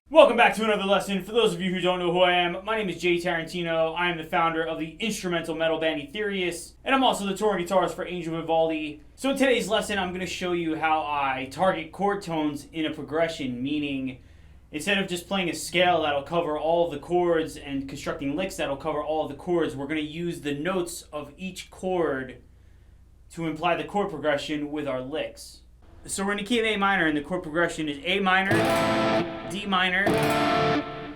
Welcome back to another lesson. For those of you who don't know who I am, my name is Jay Tarantino. I am the founder of the instrumental metal band Ethereus, and I'm also the touring guitarist for Vivaldi. So in today's lesson, I'm going to show you how I target chord tones in a progression, meaning instead of just playing a scale that'll cover all of the chords and constructing licks that'll cover all of the chords, we're going to use the notes of each chord to imply the chord progression with our licks. So we're in the key of A minor, and the chord progression is A minor, D minor,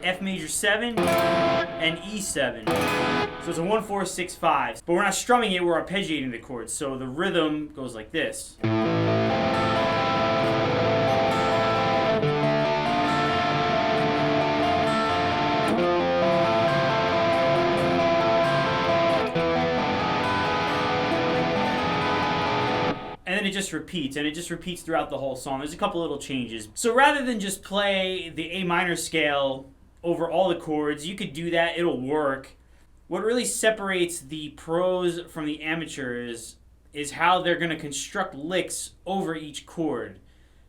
F major 7, and E7. So it's a 1, 4, 6, 5. But we're not strumming it, we're arpeggiating the chords. So the rhythm goes like this. And then it just repeats, and it just repeats throughout the whole song. There's a couple little changes. So rather than just play the A minor scale over all the chords, you could do that, it'll work. What really separates the pros from the amateurs is how they're going to construct licks over each chord.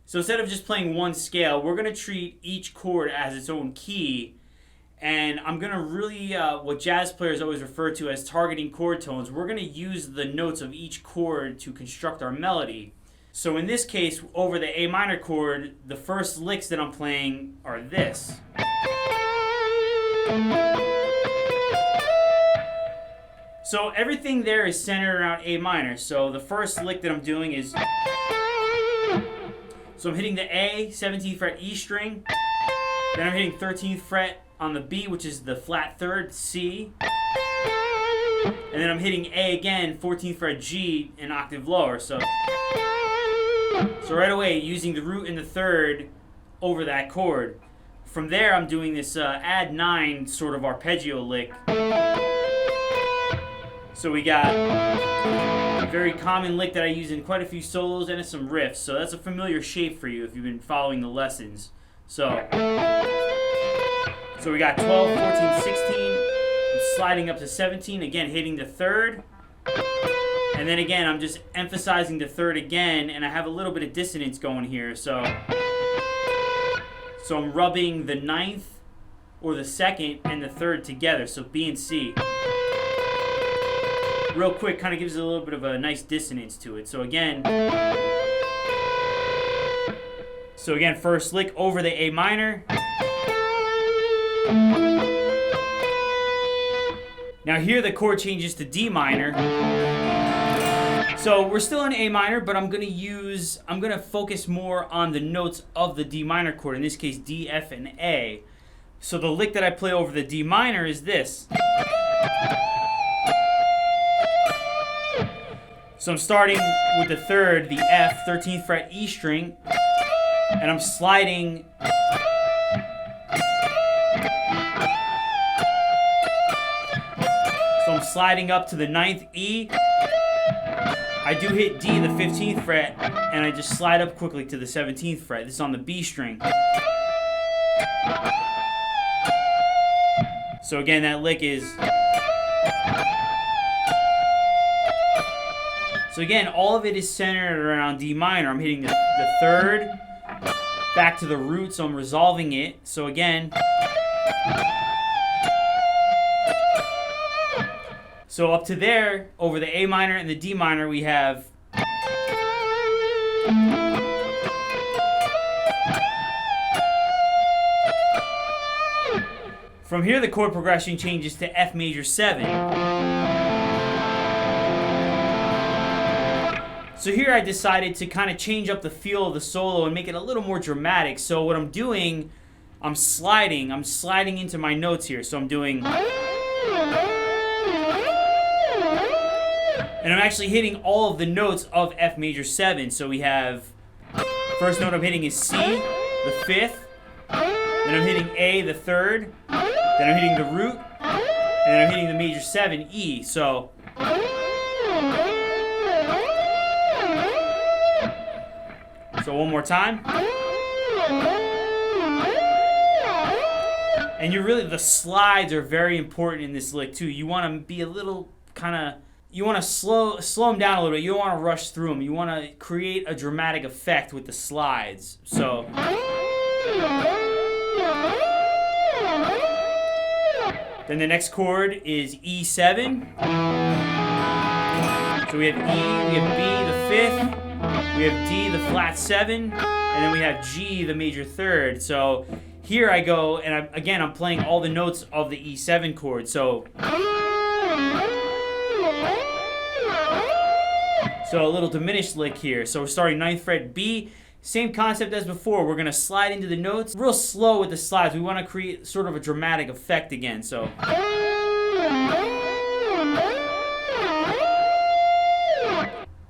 So instead of just playing one scale, we're going to treat each chord as its own key. And I'm going to really, what jazz players always refer to as targeting chord tones, we're going to use the notes of each chord to construct our melody. So in this case, over the A minor chord, the first licks that I'm playing are this. So everything there is centered around A minor. So the first lick that I'm doing is, so I'm hitting the A, 17th fret E string, then I'm hitting 13th fret on the B, which is the flat third, C, and then I'm hitting A again, 14th fret G, an octave lower. So right away, using the root and the third over that chord. From there, I'm doing this add 9 sort of arpeggio lick. So we got a very common lick that I use in quite a few solos and in some riffs. So that's a familiar shape for you if you've been following the lessons. So we got 12, 14, 16, I'm sliding up to 17, again hitting the third, and then again I'm just emphasizing the third again, and I have a little bit of dissonance going here, so I'm rubbing the ninth or the second and the third together, so B and C. Real quick, kind of gives it a little bit of a nice dissonance to it. So again, first lick over the A minor. Now here the chord changes to D minor. So we're still in A minor, but I'm gonna focus more on the notes of the D minor chord, in this case D, F, and A. So the lick that I play over the D minor is this. So I'm starting with the third, the F, 13th fret E string, and I'm sliding up to the 9th E. I do hit D, the 15th fret, and I just slide up quickly to the 17th fret. This is on the B string. So again, that lick is... So again, all of it is centered around D minor. I'm hitting the third, back to the root, so I'm resolving it. So again... So up to there, over the A minor and the D minor, we have... From here, the chord progression changes to F major 7. So here I decided to kind of change up the feel of the solo and make it a little more dramatic. So what I'm doing, I'm sliding into my notes here. So I'm doing... And I'm actually hitting all of the notes of F major 7. So we have, first note I'm hitting is C, the 5th, then I'm hitting A, the 3rd, then I'm hitting the root, and then I'm hitting the major 7, E. So one more time. And the slides are very important in this lick too. You want to be a little you want to slow them down a little bit. You don't want to rush through them. You want to create a dramatic effect with the slides. So then the next chord is E7. So we have E, we have B, the 5th, we have D, the flat 7, and then we have G, the major 3rd. So here I go, and I'm playing all the notes of the E7 chord. So a little diminished lick here. So we're starting 9th fret B. Same concept as before. We're going to slide into the notes real slow with the slides. We want to create sort of a dramatic effect again. So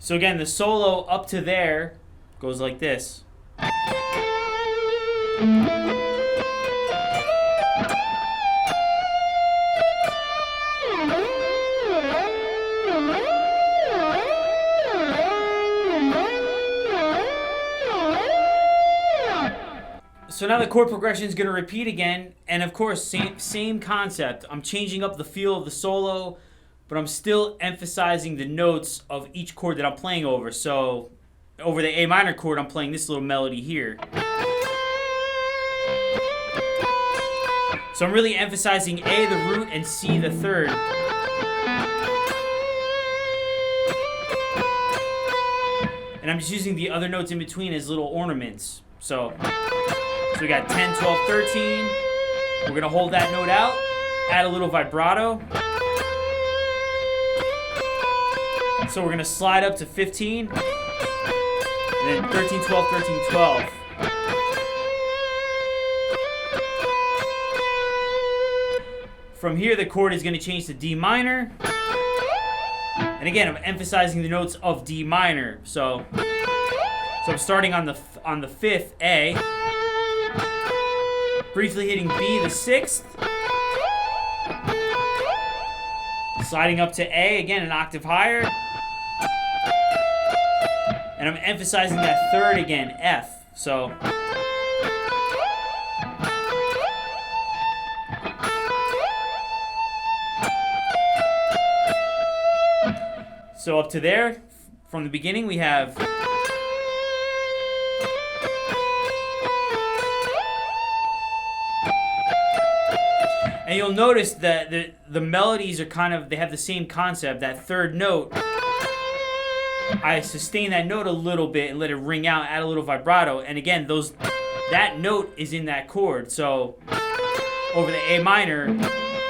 again, the solo up to there goes like this. So now the chord progression is going to repeat again, and of course, same concept. I'm changing up the feel of the solo, but I'm still emphasizing the notes of each chord that I'm playing over. So over the A minor chord, I'm playing this little melody here. So I'm really emphasizing A, the root, and C, the 3rd. And I'm just using the other notes in between as little ornaments. So we got 10, 12, 13. We're going to hold that note out, add a little vibrato. So we're going to slide up to 15, and then 13, 12, 13, 12. From here, the chord is going to change to D minor. And again, I'm emphasizing the notes of D minor. So I'm starting on the 5th, A. Briefly hitting B, the 6th. Sliding up to A, again, an octave higher. And I'm emphasizing that 3rd again, F. So up to there, from the beginning, we have and you'll notice that the melodies are they have the same concept. That 3rd note, I sustain that note a little bit and let it ring out, add a little vibrato. And again, that note is in that chord. So over the A minor,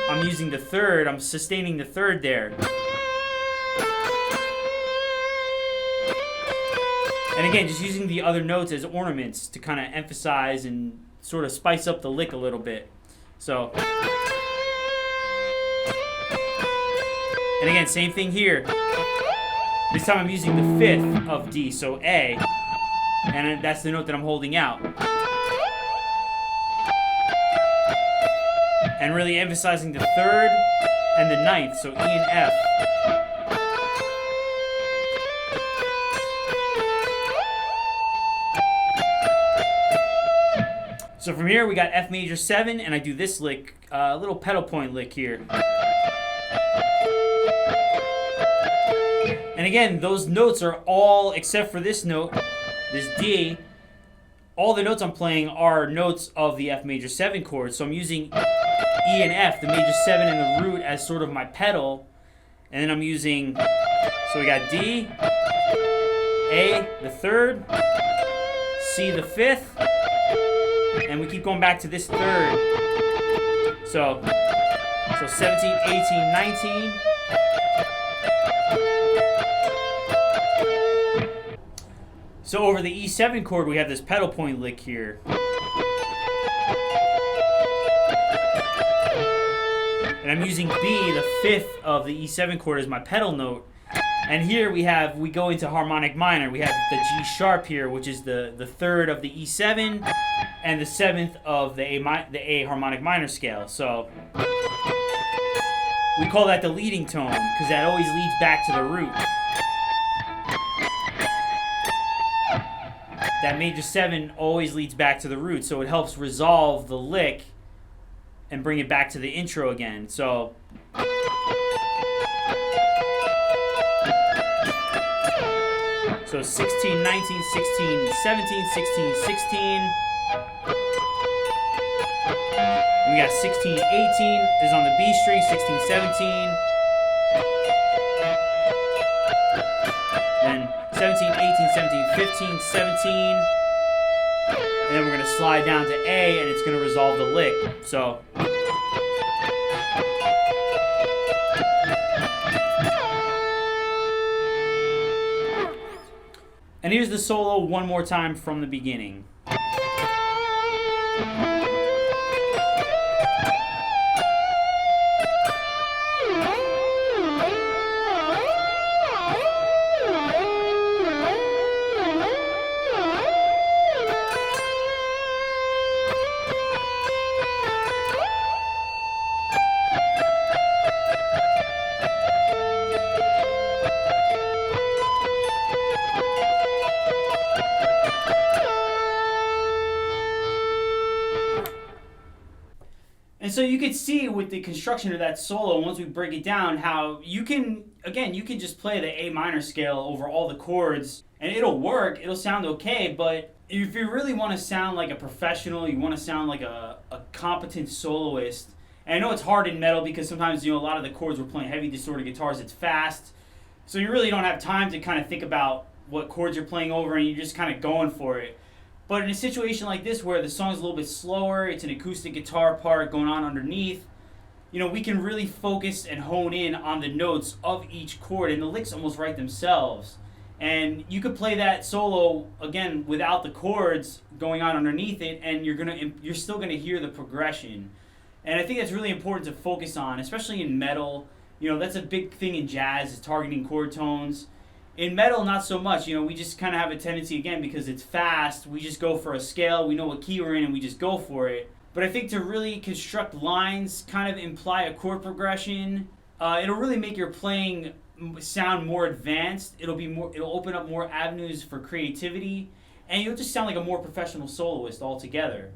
I'm using the 3rd, I'm sustaining the 3rd there. And again, just using the other notes as ornaments to kind of emphasize and sort of spice up the lick a little bit. So, and again, same thing here. This time I'm using the 5th of D, so A, and that's the note that I'm holding out. And really emphasizing the 3rd and the 9th, so E and F. So from here we got F major 7, and I do this lick, a little pedal point lick here. And again, those notes are all, except for this note, this D, all the notes I'm playing are notes of the F major 7 chord. So I'm using E and F, the major 7 and the root, as sort of my pedal. And then I'm using, so we got D, A, the 3rd, C, the 5th, and we keep going back to this 3rd. So 17, 18, 19. So over the E7 chord, we have this pedal point lick here. And I'm using B, the 5th of the E7 chord, as my pedal note. And here we go into harmonic minor. We have the G sharp here, which is the third of the E7 and the seventh of the A harmonic minor scale. So we call that the leading tone because that always leads back to the root. That major 7 always leads back to the root, so it helps resolve the lick and bring it back to the intro again. So So 16, 19, 16, 17, 16, 16. And we got 16, 18 is on the B string, 16, 17. Then 17, 18, 17, 15, 17. And then we're going to slide down to A and it's going to resolve the lick. So and here's the solo one more time from the beginning. And so you could see with the construction of that solo, once we break it down, how you can just play the A minor scale over all the chords, and it'll work, it'll sound okay, but if you really want to sound like a professional, you want to sound like a competent soloist, and I know it's hard in metal because sometimes, a lot of the chords we're playing heavy distorted guitars, it's fast, so you really don't have time to kind of think about what chords you're playing over, and you're just kind of going for it. But in a situation like this where the song's a little bit slower, it's an acoustic guitar part going on underneath, we can really focus and hone in on the notes of each chord, and the licks almost write themselves. And you could play that solo, again, without the chords going on underneath it, and you're still gonna hear the progression. And I think that's really important to focus on, especially in metal. That's a big thing in jazz, is targeting chord tones. In metal, not so much. We just kind of have a tendency, again, because it's fast, we just go for a scale, we know what key we're in, and we just go for it. But I think to really construct lines, kind of imply a chord progression, it'll really make your playing sound more advanced. It'll open up more avenues for creativity, and you'll just sound like a more professional soloist altogether.